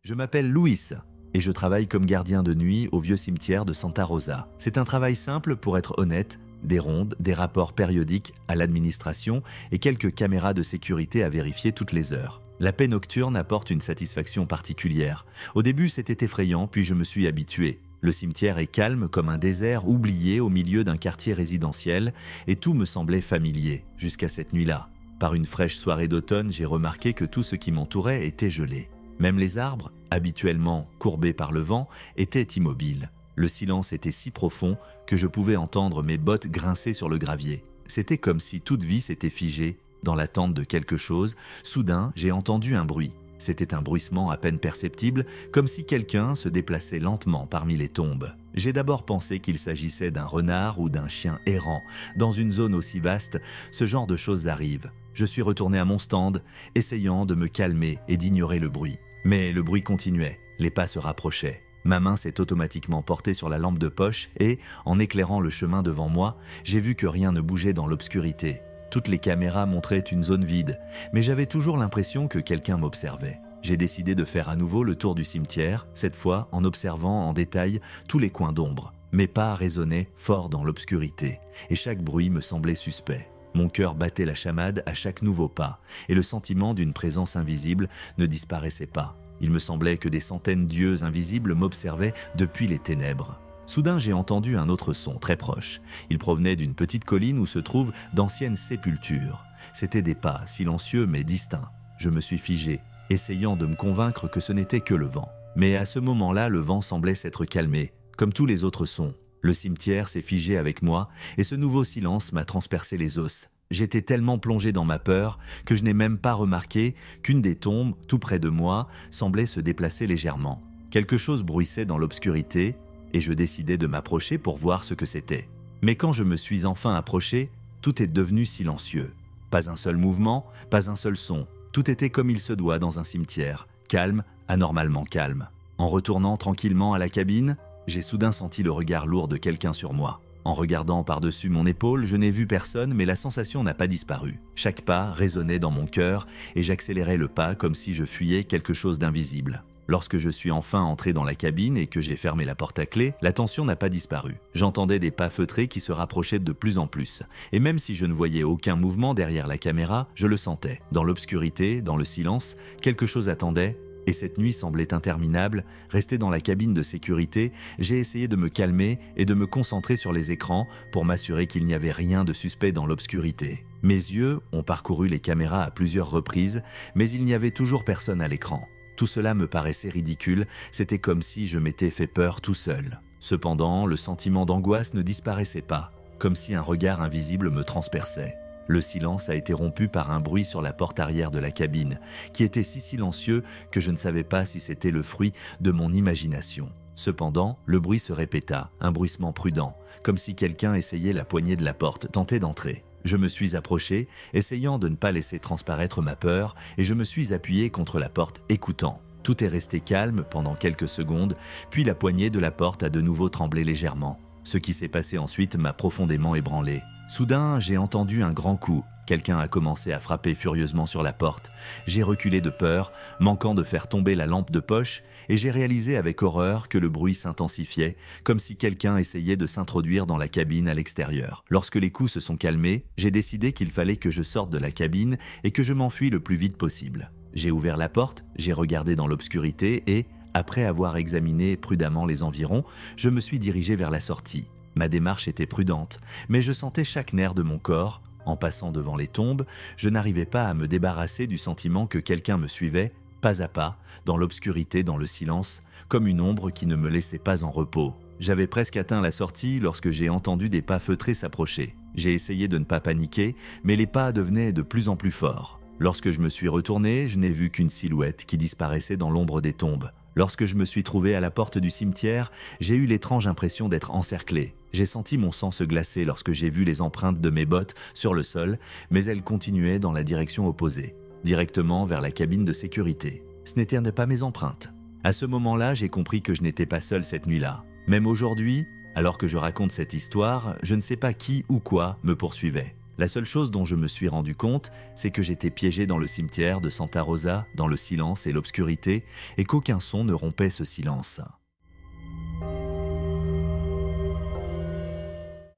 Je m'appelle Luis et je travaille comme gardien de nuit au vieux cimetière de Santa Rosa. C'est un travail simple pour être honnête, des rondes, des rapports périodiques à l'administration et quelques caméras de sécurité à vérifier toutes les heures. La paix nocturne apporte une satisfaction particulière. Au début, c'était effrayant, puis je me suis habitué. Le cimetière est calme comme un désert oublié au milieu d'un quartier résidentiel et tout me semblait familier, jusqu'à cette nuit-là. Par une fraîche soirée d'automne, j'ai remarqué que tout ce qui m'entourait était gelé. Même les arbres, habituellement courbés par le vent, étaient immobiles. Le silence était si profond que je pouvais entendre mes bottes grincer sur le gravier. C'était comme si toute vie s'était figée, dans l'attente de quelque chose. Soudain, j'ai entendu un bruit. C'était un bruissement à peine perceptible, comme si quelqu'un se déplaçait lentement parmi les tombes. J'ai d'abord pensé qu'il s'agissait d'un renard ou d'un chien errant. Dans une zone aussi vaste, ce genre de choses arrive. Je suis retourné à mon stand, essayant de me calmer et d'ignorer le bruit. Mais le bruit continuait, les pas se rapprochaient. Ma main s'est automatiquement portée sur la lampe de poche et, en éclairant le chemin devant moi, j'ai vu que rien ne bougeait dans l'obscurité. Toutes les caméras montraient une zone vide, mais j'avais toujours l'impression que quelqu'un m'observait. J'ai décidé de faire à nouveau le tour du cimetière, cette fois en observant en détail tous les coins d'ombre. Mes pas résonnaient fort dans l'obscurité, et chaque bruit me semblait suspect. Mon cœur battait la chamade à chaque nouveau pas, et le sentiment d'une présence invisible ne disparaissait pas. Il me semblait que des centaines d'yeux invisibles m'observaient depuis les ténèbres. Soudain, j'ai entendu un autre son très proche. Il provenait d'une petite colline où se trouvent d'anciennes sépultures. C'étaient des pas, silencieux mais distincts. Je me suis figé, essayant de me convaincre que ce n'était que le vent. Mais à ce moment-là, le vent semblait s'être calmé, comme tous les autres sons. Le cimetière s'est figé avec moi, et ce nouveau silence m'a transpercé les os. J'étais tellement plongé dans ma peur que je n'ai même pas remarqué qu'une des tombes, tout près de moi, semblait se déplacer légèrement. Quelque chose bruissait dans l'obscurité, et je décidai de m'approcher pour voir ce que c'était. Mais quand je me suis enfin approché, tout est devenu silencieux. Pas un seul mouvement, pas un seul son. Tout était comme il se doit dans un cimetière, calme, anormalement calme. En retournant tranquillement à la cabine, j'ai soudain senti le regard lourd de quelqu'un sur moi. En regardant par-dessus mon épaule, je n'ai vu personne, mais la sensation n'a pas disparu. Chaque pas résonnait dans mon cœur et j'accélérais le pas comme si je fuyais quelque chose d'invisible. Lorsque je suis enfin entré dans la cabine et que j'ai fermé la porte à clé, la tension n'a pas disparu. J'entendais des pas feutrés qui se rapprochaient de plus en plus. Et même si je ne voyais aucun mouvement derrière la caméra, je le sentais. Dans l'obscurité, dans le silence, quelque chose attendait. Et cette nuit semblait interminable. Resté dans la cabine de sécurité, j'ai essayé de me calmer et de me concentrer sur les écrans pour m'assurer qu'il n'y avait rien de suspect dans l'obscurité. Mes yeux ont parcouru les caméras à plusieurs reprises, mais il n'y avait toujours personne à l'écran. Tout cela me paraissait ridicule, c'était comme si je m'étais fait peur tout seul. Cependant, le sentiment d'angoisse ne disparaissait pas, comme si un regard invisible me transperçait. Le silence a été rompu par un bruit sur la porte arrière de la cabine, qui était si silencieux que je ne savais pas si c'était le fruit de mon imagination. Cependant, le bruit se répéta, un bruissement prudent, comme si quelqu'un essayait la poignée de la porte, tentait d'entrer. Je me suis approché, essayant de ne pas laisser transparaître ma peur, et je me suis appuyé contre la porte, écoutant. Tout est resté calme pendant quelques secondes, puis la poignée de la porte a de nouveau tremblé légèrement. Ce qui s'est passé ensuite m'a profondément ébranlé. Soudain, j'ai entendu un grand coup. Quelqu'un a commencé à frapper furieusement sur la porte. J'ai reculé de peur, manquant de faire tomber la lampe de poche, et j'ai réalisé avec horreur que le bruit s'intensifiait, comme si quelqu'un essayait de s'introduire dans la cabine à l'extérieur. Lorsque les coups se sont calmés, j'ai décidé qu'il fallait que je sorte de la cabine et que je m'enfuis le plus vite possible. J'ai ouvert la porte, j'ai regardé dans l'obscurité et, après avoir examiné prudemment les environs, je me suis dirigé vers la sortie. Ma démarche était prudente, mais je sentais chaque nerf de mon corps. En passant devant les tombes, je n'arrivais pas à me débarrasser du sentiment que quelqu'un me suivait, pas à pas, dans l'obscurité, dans le silence, comme une ombre qui ne me laissait pas en repos. J'avais presque atteint la sortie lorsque j'ai entendu des pas feutrés s'approcher. J'ai essayé de ne pas paniquer, mais les pas devenaient de plus en plus forts. Lorsque je me suis retourné, je n'ai vu qu'une silhouette qui disparaissait dans l'ombre des tombes. Lorsque je me suis trouvé à la porte du cimetière, j'ai eu l'étrange impression d'être encerclé. J'ai senti mon sang se glacer lorsque j'ai vu les empreintes de mes bottes sur le sol, mais elles continuaient dans la direction opposée, directement vers la cabine de sécurité. Ce n'étaient pas mes empreintes. À ce moment-là, j'ai compris que je n'étais pas seul cette nuit-là. Même aujourd'hui, alors que je raconte cette histoire, je ne sais pas qui ou quoi me poursuivait. La seule chose dont je me suis rendu compte, c'est que j'étais piégé dans le cimetière de Santa Rosa, dans le silence et l'obscurité, et qu'aucun son ne rompait ce silence.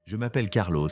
Je m'appelle Carlos,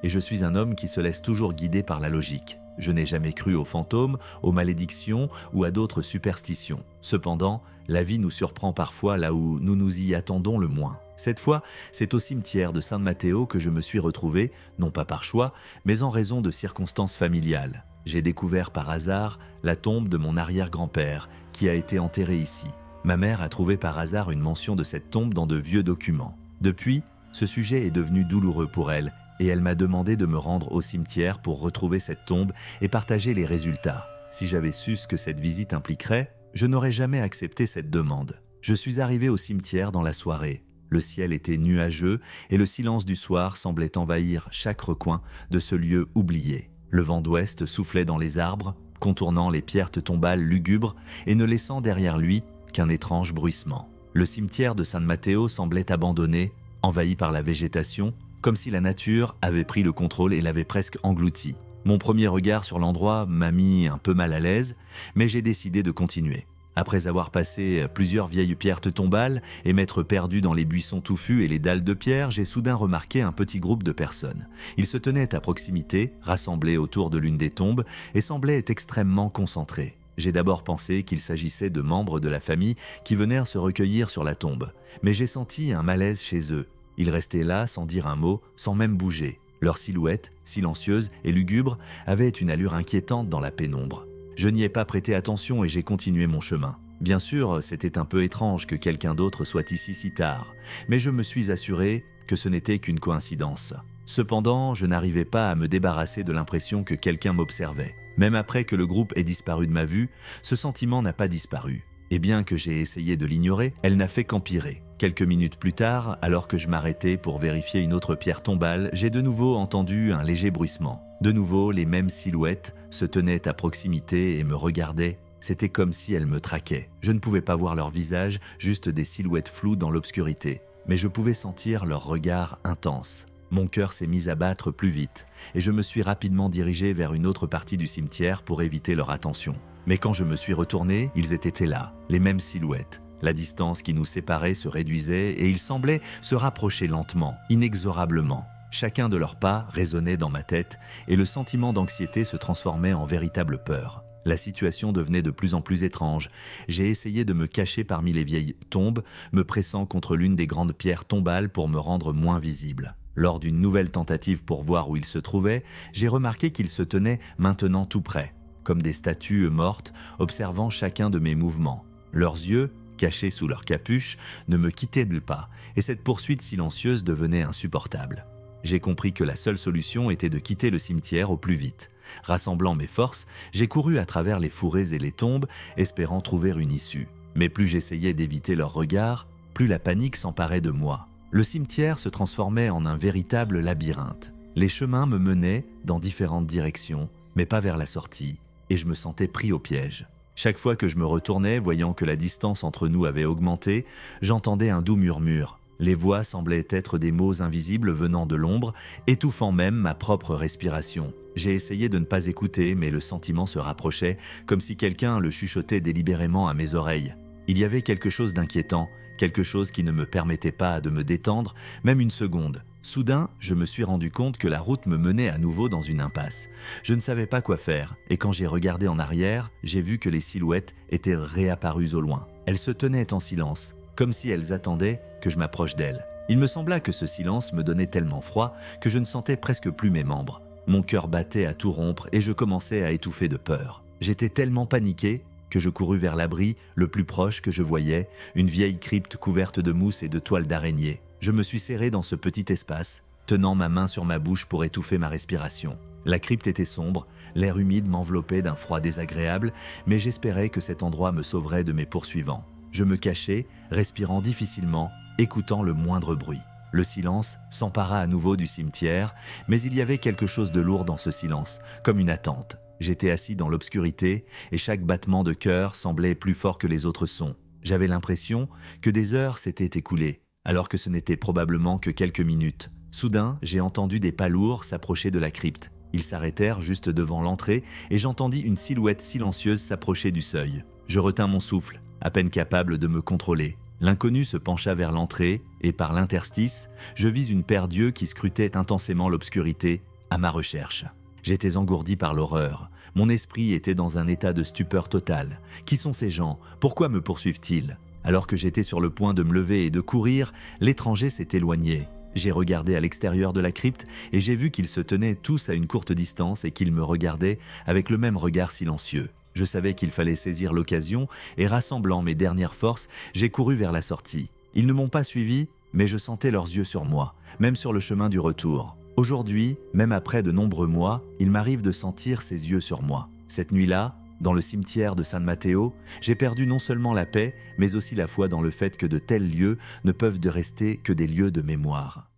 et je suis un homme qui se laisse toujours guider par la logique. Je n'ai jamais cru aux fantômes, aux malédictions ou à d'autres superstitions. Cependant, la vie nous surprend parfois là où nous nous y attendons le moins. Cette fois, c'est au cimetière de San Mateo que je me suis retrouvé, non pas par choix, mais en raison de circonstances familiales. J'ai découvert par hasard la tombe de mon arrière-grand-père, qui a été enterré ici. Ma mère a trouvé par hasard une mention de cette tombe dans de vieux documents. Depuis, ce sujet est devenu douloureux pour elle, et elle m'a demandé de me rendre au cimetière pour retrouver cette tombe et partager les résultats. Si j'avais su ce que cette visite impliquerait, je n'aurais jamais accepté cette demande. Je suis arrivé au cimetière dans la soirée. Le ciel était nuageux et le silence du soir semblait envahir chaque recoin de ce lieu oublié. Le vent d'ouest soufflait dans les arbres, contournant les pierres tombales lugubres et ne laissant derrière lui qu'un étrange bruissement. Le cimetière de San Mateo semblait abandonné, envahi par la végétation, comme si la nature avait pris le contrôle et l'avait presque englouti. Mon premier regard sur l'endroit m'a mis un peu mal à l'aise, mais j'ai décidé de continuer. Après avoir passé plusieurs vieilles pierres tombales et m'être perdu dans les buissons touffus et les dalles de pierre, j'ai soudain remarqué un petit groupe de personnes. Ils se tenaient à proximité, rassemblés autour de l'une des tombes, et semblaient être extrêmement concentrés. J'ai d'abord pensé qu'il s'agissait de membres de la famille qui venaient se recueillir sur la tombe, mais j'ai senti un malaise chez eux. Ils restaient là sans dire un mot, sans même bouger. Leur silhouette, silencieuse et lugubre, avait une allure inquiétante dans la pénombre. Je n'y ai pas prêté attention et j'ai continué mon chemin. Bien sûr, c'était un peu étrange que quelqu'un d'autre soit ici si tard, mais je me suis assuré que ce n'était qu'une coïncidence. Cependant, je n'arrivais pas à me débarrasser de l'impression que quelqu'un m'observait. Même après que le groupe ait disparu de ma vue, ce sentiment n'a pas disparu. Et bien que j'ai essayé de l'ignorer, elle n'a fait qu'empirer. Quelques minutes plus tard, alors que je m'arrêtais pour vérifier une autre pierre tombale, j'ai de nouveau entendu un léger bruissement. De nouveau, les mêmes silhouettes se tenaient à proximité et me regardaient. C'était comme si elles me traquaient. Je ne pouvais pas voir leur visage, juste des silhouettes floues dans l'obscurité. Mais je pouvais sentir leur regard intense. Mon cœur s'est mis à battre plus vite, et je me suis rapidement dirigé vers une autre partie du cimetière pour éviter leur attention. Mais quand je me suis retourné, ils étaient là, les mêmes silhouettes. La distance qui nous séparait se réduisait et ils semblaient se rapprocher lentement, inexorablement. Chacun de leurs pas résonnait dans ma tête et le sentiment d'anxiété se transformait en véritable peur. La situation devenait de plus en plus étrange. J'ai essayé de me cacher parmi les vieilles tombes, me pressant contre l'une des grandes pierres tombales pour me rendre moins visible. Lors d'une nouvelle tentative pour voir où ils se trouvaient, j'ai remarqué qu'ils se tenaient maintenant tout près, comme des statues mortes, observant chacun de mes mouvements. Leurs yeux, cachés sous leur capuche, ne me quittaient pas, et cette poursuite silencieuse devenait insupportable. J'ai compris que la seule solution était de quitter le cimetière au plus vite. Rassemblant mes forces, j'ai couru à travers les fourrés et les tombes, espérant trouver une issue. Mais plus j'essayais d'éviter leur regard, plus la panique s'emparait de moi. Le cimetière se transformait en un véritable labyrinthe. Les chemins me menaient dans différentes directions, mais pas vers la sortie, et je me sentais pris au piège. Chaque fois que je me retournais, voyant que la distance entre nous avait augmenté, j'entendais un doux murmure. Les voix semblaient être des mots invisibles venant de l'ombre, étouffant même ma propre respiration. J'ai essayé de ne pas écouter, mais le sentiment se rapprochait, comme si quelqu'un le chuchotait délibérément à mes oreilles. Il y avait quelque chose d'inquiétant, quelque chose qui ne me permettait pas de me détendre, même une seconde. Soudain, je me suis rendu compte que la route me menait à nouveau dans une impasse. Je ne savais pas quoi faire, et quand j'ai regardé en arrière, j'ai vu que les silhouettes étaient réapparues au loin. Elles se tenaient en silence, comme si elles attendaient que je m'approche d'elles. Il me sembla que ce silence me donnait tellement froid que je ne sentais presque plus mes membres. Mon cœur battait à tout rompre et je commençais à étouffer de peur. J'étais tellement paniqué que je courus vers l'abri, le plus proche que je voyais, une vieille crypte couverte de mousse et de toiles d'araignée. Je me suis serré dans ce petit espace, tenant ma main sur ma bouche pour étouffer ma respiration. La crypte était sombre, l'air humide m'enveloppait d'un froid désagréable, mais j'espérais que cet endroit me sauverait de mes poursuivants. Je me cachai, respirant difficilement, écoutant le moindre bruit. Le silence s'empara à nouveau du cimetière, mais il y avait quelque chose de lourd dans ce silence, comme une attente. J'étais assis dans l'obscurité et chaque battement de cœur semblait plus fort que les autres sons. J'avais l'impression que des heures s'étaient écoulées, alors que ce n'était probablement que quelques minutes. Soudain, j'ai entendu des pas lourds s'approcher de la crypte. Ils s'arrêtèrent juste devant l'entrée et j'entendis une silhouette silencieuse s'approcher du seuil. Je retins mon souffle, à peine capable de me contrôler. L'inconnu se pencha vers l'entrée et par l'interstice, je vis une paire d'yeux qui scrutaient intensément l'obscurité à ma recherche. J'étais engourdi par l'horreur. Mon esprit était dans un état de stupeur totale. Qui sont ces gens? Pourquoi me poursuivent-ils? Alors que j'étais sur le point de me lever et de courir, l'étranger s'est éloigné. J'ai regardé à l'extérieur de la crypte et j'ai vu qu'ils se tenaient tous à une courte distance et qu'ils me regardaient avec le même regard silencieux. Je savais qu'il fallait saisir l'occasion et rassemblant mes dernières forces, j'ai couru vers la sortie. Ils ne m'ont pas suivi, mais je sentais leurs yeux sur moi, même sur le chemin du retour. Aujourd'hui, même après de nombreux mois, il m'arrive de sentir ces yeux sur moi. Cette nuit-là, dans le cimetière de San Matteo, j'ai perdu non seulement la paix, mais aussi la foi dans le fait que de tels lieux ne peuvent de rester que des lieux de mémoire.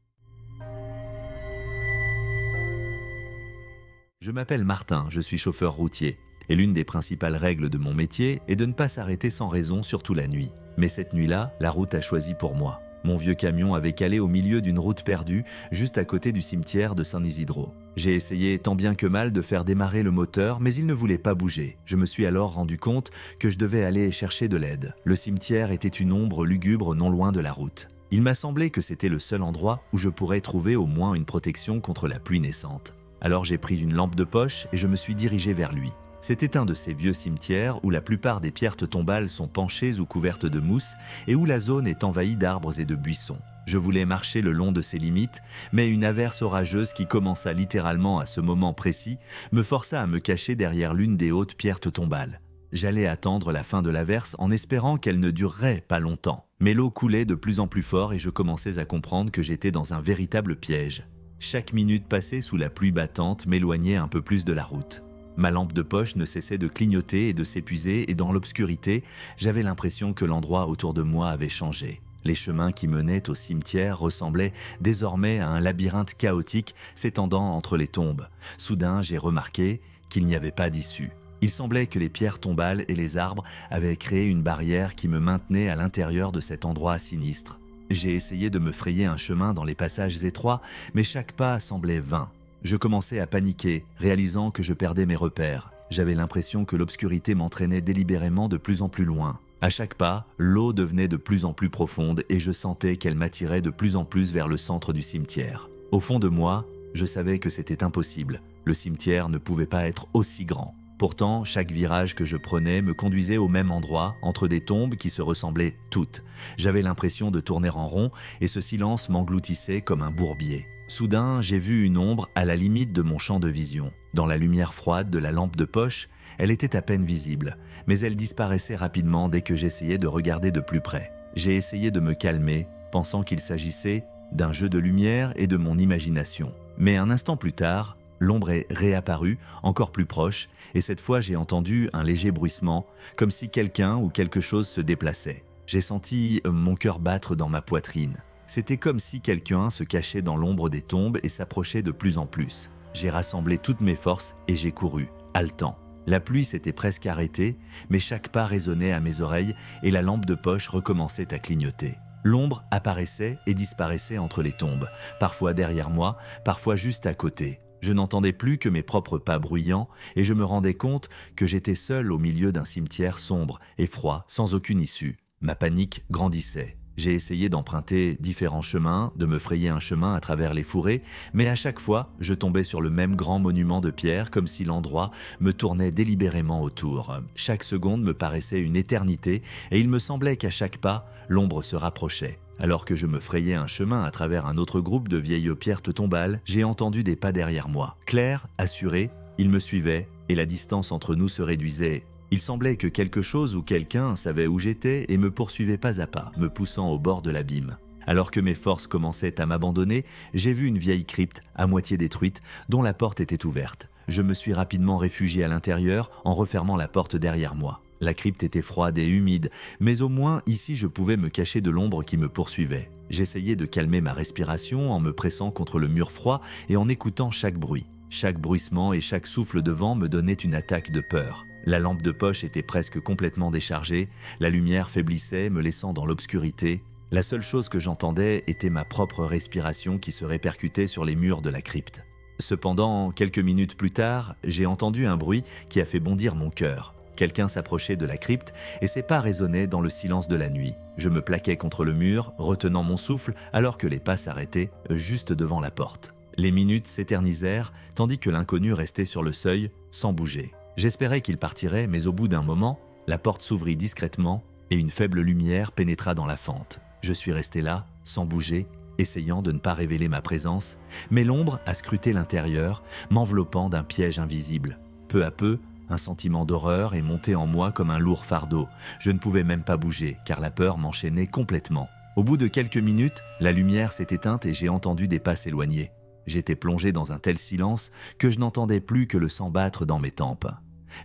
Je m'appelle Martin, je suis chauffeur routier. Et l'une des principales règles de mon métier est de ne pas s'arrêter sans raison, surtout la nuit. Mais cette nuit-là, la route a choisi pour moi. Mon vieux camion avait calé au milieu d'une route perdue, juste à côté du cimetière de San Isidro. J'ai essayé tant bien que mal de faire démarrer le moteur, mais il ne voulait pas bouger. Je me suis alors rendu compte que je devais aller chercher de l'aide. Le cimetière était une ombre lugubre non loin de la route. Il m'a semblé que c'était le seul endroit où je pourrais trouver au moins une protection contre la pluie naissante. Alors j'ai pris une lampe de poche et je me suis dirigé vers lui. C'était un de ces vieux cimetières où la plupart des pierres tombales sont penchées ou couvertes de mousse et où la zone est envahie d'arbres et de buissons. Je voulais marcher le long de ces limites, mais une averse orageuse qui commença littéralement à ce moment précis me força à me cacher derrière l'une des hautes pierres tombales. J'allais attendre la fin de l'averse en espérant qu'elle ne durerait pas longtemps. Mais l'eau coulait de plus en plus fort et je commençais à comprendre que j'étais dans un véritable piège. Chaque minute passée sous la pluie battante m'éloignait un peu plus de la route. Ma lampe de poche ne cessait de clignoter et de s'épuiser et dans l'obscurité, j'avais l'impression que l'endroit autour de moi avait changé. Les chemins qui menaient au cimetière ressemblaient désormais à un labyrinthe chaotique s'étendant entre les tombes. Soudain, j'ai remarqué qu'il n'y avait pas d'issue. Il semblait que les pierres tombales et les arbres avaient créé une barrière qui me maintenait à l'intérieur de cet endroit sinistre. J'ai essayé de me frayer un chemin dans les passages étroits, mais chaque pas semblait vain. Je commençais à paniquer, réalisant que je perdais mes repères. J'avais l'impression que l'obscurité m'entraînait délibérément de plus en plus loin. À chaque pas, l'eau devenait de plus en plus profonde et je sentais qu'elle m'attirait de plus en plus vers le centre du cimetière. Au fond de moi, je savais que c'était impossible. Le cimetière ne pouvait pas être aussi grand. Pourtant, chaque virage que je prenais me conduisait au même endroit, entre des tombes qui se ressemblaient toutes. J'avais l'impression de tourner en rond et ce silence m'engloutissait comme un bourbier. Soudain, j'ai vu une ombre à la limite de mon champ de vision. Dans la lumière froide de la lampe de poche, elle était à peine visible, mais elle disparaissait rapidement dès que j'essayais de regarder de plus près. J'ai essayé de me calmer, pensant qu'il s'agissait d'un jeu de lumière et de mon imagination. Mais un instant plus tard, l'ombre est réapparue, encore plus proche, et cette fois j'ai entendu un léger bruissement, comme si quelqu'un ou quelque chose se déplaçait. J'ai senti mon cœur battre dans ma poitrine. C'était comme si quelqu'un se cachait dans l'ombre des tombes et s'approchait de plus en plus. J'ai rassemblé toutes mes forces et j'ai couru, haletant. La pluie s'était presque arrêtée, mais chaque pas résonnait à mes oreilles et la lampe de poche recommençait à clignoter. L'ombre apparaissait et disparaissait entre les tombes, parfois derrière moi, parfois juste à côté. Je n'entendais plus que mes propres pas bruyants et je me rendais compte que j'étais seul au milieu d'un cimetière sombre et froid, sans aucune issue. Ma panique grandissait. J'ai essayé d'emprunter différents chemins, de me frayer un chemin à travers les fourrés, mais à chaque fois, je tombais sur le même grand monument de pierre comme si l'endroit me tournait délibérément autour. Chaque seconde me paraissait une éternité et il me semblait qu'à chaque pas, l'ombre se rapprochait. Alors que je me frayais un chemin à travers un autre groupe de vieilles pierres tombales, j'ai entendu des pas derrière moi. Clair, assuré, il me suivait et la distance entre nous se réduisait. Il semblait que quelque chose ou quelqu'un savait où j'étais et me poursuivait pas à pas, me poussant au bord de l'abîme. Alors que mes forces commençaient à m'abandonner, j'ai vu une vieille crypte, à moitié détruite, dont la porte était ouverte. Je me suis rapidement réfugié à l'intérieur en refermant la porte derrière moi. La crypte était froide et humide, mais au moins ici je pouvais me cacher de l'ombre qui me poursuivait. J'essayais de calmer ma respiration en me pressant contre le mur froid et en écoutant chaque bruit. Chaque bruissement et chaque souffle de vent me donnait une attaque de peur. La lampe de poche était presque complètement déchargée, la lumière faiblissait, me laissant dans l'obscurité. La seule chose que j'entendais était ma propre respiration qui se répercutait sur les murs de la crypte. Cependant, quelques minutes plus tard, j'ai entendu un bruit qui a fait bondir mon cœur. Quelqu'un s'approchait de la crypte et ses pas résonnaient dans le silence de la nuit. Je me plaquais contre le mur, retenant mon souffle alors que les pas s'arrêtaient juste devant la porte. Les minutes s'éternisèrent tandis que l'inconnu restait sur le seuil, sans bouger. J'espérais qu'il partirait, mais au bout d'un moment, la porte s'ouvrit discrètement et une faible lumière pénétra dans la fente. Je suis resté là, sans bouger, essayant de ne pas révéler ma présence, mais l'ombre a scruté l'intérieur, m'enveloppant d'un piège invisible. Peu à peu, un sentiment d'horreur est monté en moi comme un lourd fardeau. Je ne pouvais même pas bouger, car la peur m'enchaînait complètement. Au bout de quelques minutes, la lumière s'est éteinte et j'ai entendu des pas s'éloigner. J'étais plongé dans un tel silence que je n'entendais plus que le sang battre dans mes tempes.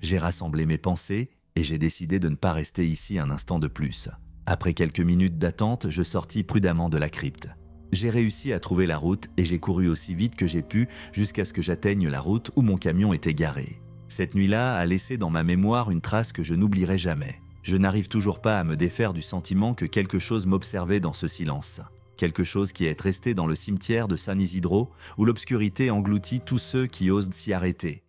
J'ai rassemblé mes pensées et j'ai décidé de ne pas rester ici un instant de plus. Après quelques minutes d'attente, je sortis prudemment de la crypte. J'ai réussi à trouver la route et j'ai couru aussi vite que j'ai pu jusqu'à ce que j'atteigne la route où mon camion était garé. Cette nuit-là a laissé dans ma mémoire une trace que je n'oublierai jamais. Je n'arrive toujours pas à me défaire du sentiment que quelque chose m'observait dans ce silence. Quelque chose qui est resté dans le cimetière de San Isidro, où l'obscurité engloutit tous ceux qui osent s'y arrêter.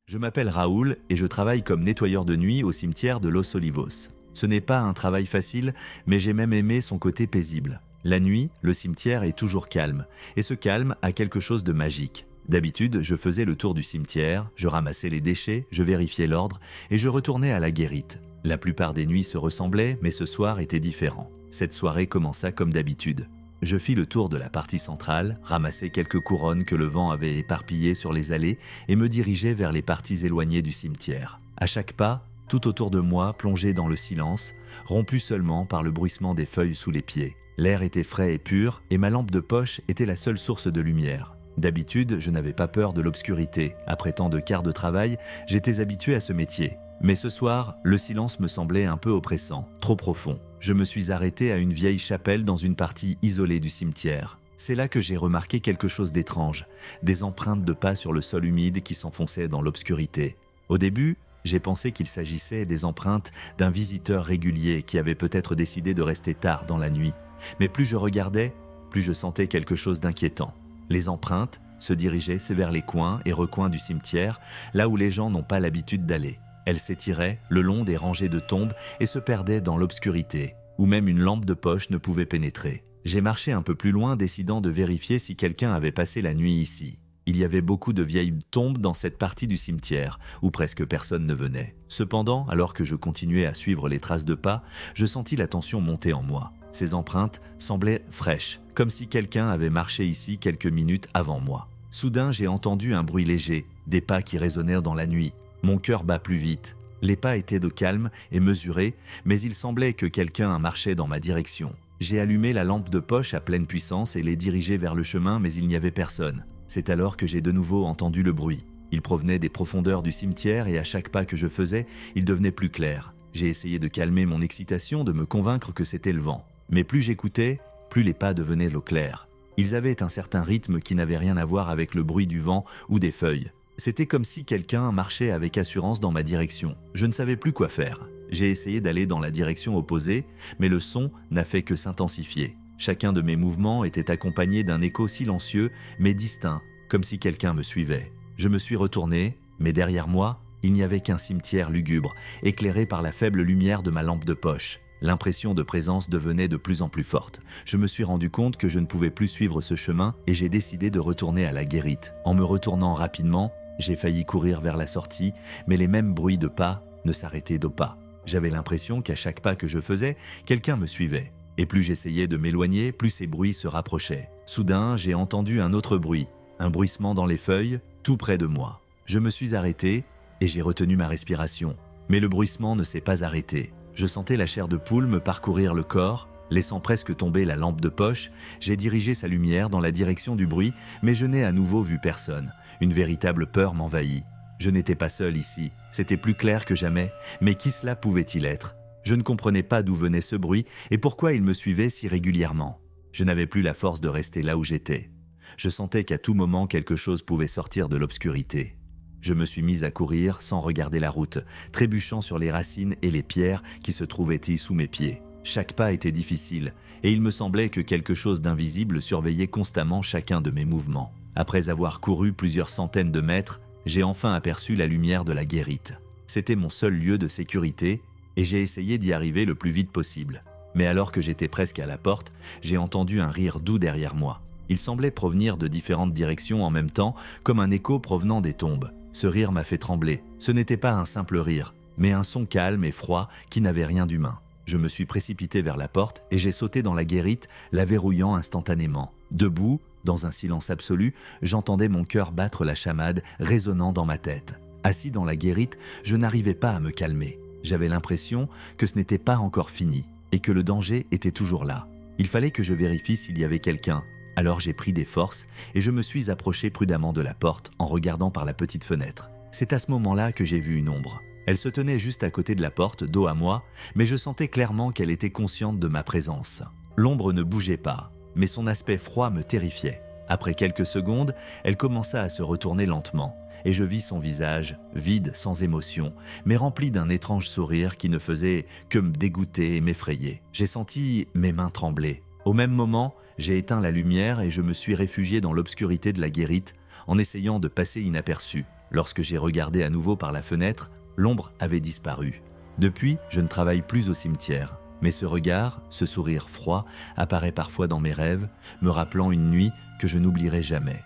Je m'appelle Raoul et je travaille comme nettoyeur de nuit au cimetière de Los Olivos. Ce n'est pas un travail facile, mais j'ai même aimé son côté paisible. La nuit, le cimetière est toujours calme, et ce calme a quelque chose de magique. D'habitude, je faisais le tour du cimetière, je ramassais les déchets, je vérifiais l'ordre, et je retournais à la guérite. La plupart des nuits se ressemblaient, mais ce soir était différent. Cette soirée commença comme d'habitude. Je fis le tour de la partie centrale, ramassai quelques couronnes que le vent avait éparpillées sur les allées et me dirigeai vers les parties éloignées du cimetière. À chaque pas, tout autour de moi plongeait dans le silence, rompu seulement par le bruissement des feuilles sous les pieds. L'air était frais et pur, et ma lampe de poche était la seule source de lumière. D'habitude, je n'avais pas peur de l'obscurité. Après tant de quarts de travail, j'étais habitué à ce métier. Mais ce soir, le silence me semblait un peu oppressant, trop profond. Je me suis arrêté à une vieille chapelle dans une partie isolée du cimetière. C'est là que j'ai remarqué quelque chose d'étrange, des empreintes de pas sur le sol humide qui s'enfonçaient dans l'obscurité. Au début, j'ai pensé qu'il s'agissait des empreintes d'un visiteur régulier qui avait peut-être décidé de rester tard dans la nuit. Mais plus je regardais, plus je sentais quelque chose d'inquiétant. Les empreintes se dirigeaient vers les coins et recoins du cimetière, là où les gens n'ont pas l'habitude d'aller. Elles s'étiraient le long des rangées de tombes et se perdaient dans l'obscurité, où même une lampe de poche ne pouvait pénétrer. J'ai marché un peu plus loin, décidant de vérifier si quelqu'un avait passé la nuit ici. Il y avait beaucoup de vieilles tombes dans cette partie du cimetière, où presque personne ne venait. Cependant, alors que je continuais à suivre les traces de pas, je sentis la tension monter en moi. Ces empreintes semblaient fraîches, comme si quelqu'un avait marché ici quelques minutes avant moi. Soudain, j'ai entendu un bruit léger, des pas qui résonnèrent dans la nuit. Mon cœur bat plus vite. Les pas étaient de calme et mesurés, mais il semblait que quelqu'un marchait dans ma direction. J'ai allumé la lampe de poche à pleine puissance et l'ai dirigée vers le chemin, mais il n'y avait personne. C'est alors que j'ai de nouveau entendu le bruit. Il provenait des profondeurs du cimetière et à chaque pas que je faisais, il devenait plus clair. J'ai essayé de calmer mon excitation, de me convaincre que c'était le vent. Mais plus j'écoutais, plus les pas devenaient au clair. Ils avaient un certain rythme qui n'avait rien à voir avec le bruit du vent ou des feuilles. C'était comme si quelqu'un marchait avec assurance dans ma direction. Je ne savais plus quoi faire. J'ai essayé d'aller dans la direction opposée, mais le son n'a fait que s'intensifier. Chacun de mes mouvements était accompagné d'un écho silencieux, mais distinct, comme si quelqu'un me suivait. Je me suis retourné, mais derrière moi, il n'y avait qu'un cimetière lugubre, éclairé par la faible lumière de ma lampe de poche. L'impression de présence devenait de plus en plus forte. Je me suis rendu compte que je ne pouvais plus suivre ce chemin et j'ai décidé de retourner à la guérite. En me retournant rapidement, j'ai failli courir vers la sortie, mais les mêmes bruits de pas ne s'arrêtaient de pas. J'avais l'impression qu'à chaque pas que je faisais, quelqu'un me suivait. Et plus j'essayais de m'éloigner, plus ces bruits se rapprochaient. Soudain, j'ai entendu un autre bruit, un bruissement dans les feuilles, tout près de moi. Je me suis arrêté et j'ai retenu ma respiration. Mais le bruissement ne s'est pas arrêté. Je sentais la chair de poule me parcourir le corps. Laissant presque tomber la lampe de poche, j'ai dirigé sa lumière dans la direction du bruit, mais je n'ai à nouveau vu personne. Une véritable peur m'envahit. Je n'étais pas seul ici, c'était plus clair que jamais, mais qui cela pouvait-il être? Je ne comprenais pas d'où venait ce bruit et pourquoi il me suivait si régulièrement. Je n'avais plus la force de rester là où j'étais. Je sentais qu'à tout moment quelque chose pouvait sortir de l'obscurité. Je me suis mis à courir sans regarder la route, trébuchant sur les racines et les pierres qui se trouvaient sous mes pieds. Chaque pas était difficile, et il me semblait que quelque chose d'invisible surveillait constamment chacun de mes mouvements. Après avoir couru plusieurs centaines de mètres, j'ai enfin aperçu la lumière de la guérite. C'était mon seul lieu de sécurité, et j'ai essayé d'y arriver le plus vite possible. Mais alors que j'étais presque à la porte, j'ai entendu un rire doux derrière moi. Il semblait provenir de différentes directions en même temps, comme un écho provenant des tombes. Ce rire m'a fait trembler. Ce n'était pas un simple rire, mais un son calme et froid qui n'avait rien d'humain. Je me suis précipité vers la porte et j'ai sauté dans la guérite, la verrouillant instantanément. Debout, dans un silence absolu, j'entendais mon cœur battre la chamade, résonnant dans ma tête. Assis dans la guérite, je n'arrivais pas à me calmer. J'avais l'impression que ce n'était pas encore fini et que le danger était toujours là. Il fallait que je vérifie s'il y avait quelqu'un. Alors j'ai pris des forces et je me suis approché prudemment de la porte en regardant par la petite fenêtre. C'est à ce moment-là que j'ai vu une ombre. Elle se tenait juste à côté de la porte, dos à moi, mais je sentais clairement qu'elle était consciente de ma présence. L'ombre ne bougeait pas, mais son aspect froid me terrifiait. Après quelques secondes, elle commença à se retourner lentement, et je vis son visage, vide, sans émotion, mais rempli d'un étrange sourire qui ne faisait que me dégoûter et m'effrayer. J'ai senti mes mains trembler. Au même moment, j'ai éteint la lumière et je me suis réfugié dans l'obscurité de la guérite en essayant de passer inaperçu. Lorsque j'ai regardé à nouveau par la fenêtre, l'ombre avait disparu. Depuis, je ne travaille plus au cimetière, mais ce regard, ce sourire froid, apparaît parfois dans mes rêves, me rappelant une nuit que je n'oublierai jamais.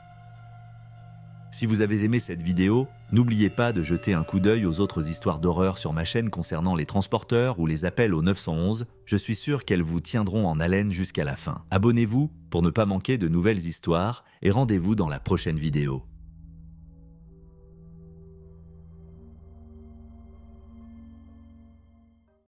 Si vous avez aimé cette vidéo, n'oubliez pas de jeter un coup d'œil aux autres histoires d'horreur sur ma chaîne concernant les transporteurs ou les appels au 911. Je suis sûr qu'elles vous tiendront en haleine jusqu'à la fin. Abonnez-vous pour ne pas manquer de nouvelles histoires et rendez-vous dans la prochaine vidéo.